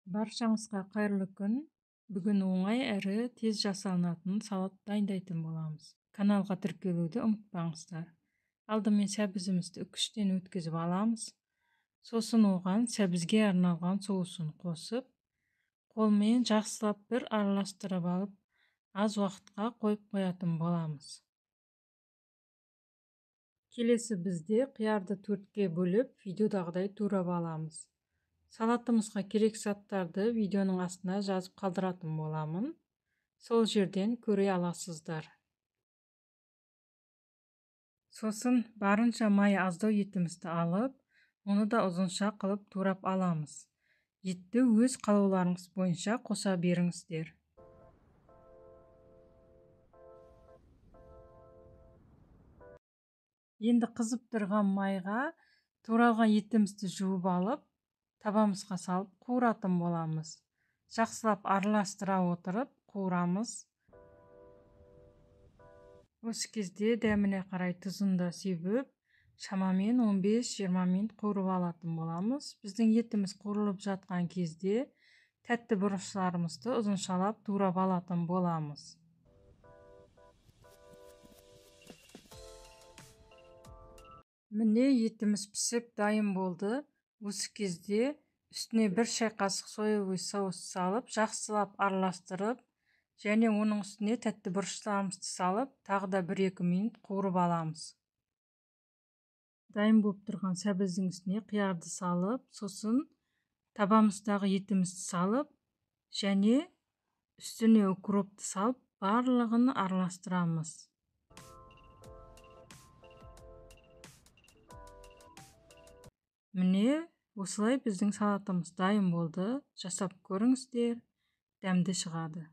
Баршаңызға қайырлы күн. Бүгін оңай әрі тез жасалынатын салат дайындайтын боламыз. Каналға тіркелуді ұмытпаңыздар. Алдымен сәбізімізді үккіштен өткізіп аламыз. Сосын оған сәбізге арналған соусын қосып, қолмен жақсылап бір араластырып алып, аз уақытқа қойып қоятын боламыз. Келесі бізде қиярды төртке бөліп, видеодағыдай турап аламыз. Салатымызға керек заттарды видеоның астына жазып қалдыратын боламын. Сол жерден көре аласыздар. Сосын барынша майы аздау етімізді алып, оны да ұзынша қылып турап аламыз. Етті өз қалауларыңыз бойынша қоса беріңіздер. Енді қызып тұрған майға туралған етімізді жуып алып, табамызға салып қуыратын боламыз. Жақсылап араластыра отырып қуырамыз. Осы кезде дәміне қарай тұзын да себіп, шамамен 15-20 минут қуырып алатын боламыз. Біздің етіміз қуырылып жатқан кезде тәтті бұрыштарымызды ұзыншалап турап алатын боламыз. Міне етіміз пісіп дайын болды. Осы кезде үстіне 1 шай қасық соевый соус салып, жақсылап араластырып, және оның үстіне тәтті бұрыштарымызды салып, тағы да 1-2 минут қуырып аламыз. Дайын болып тұрған сәбіздің үстіне қиярды салып, сосын табамыздағы етімізді салып, және үстіне укропты салып, барлығын араластырамыз. Міне, осылай біздің салатымыз дайын болды. Жасап көріңіздер, дәмді шығады.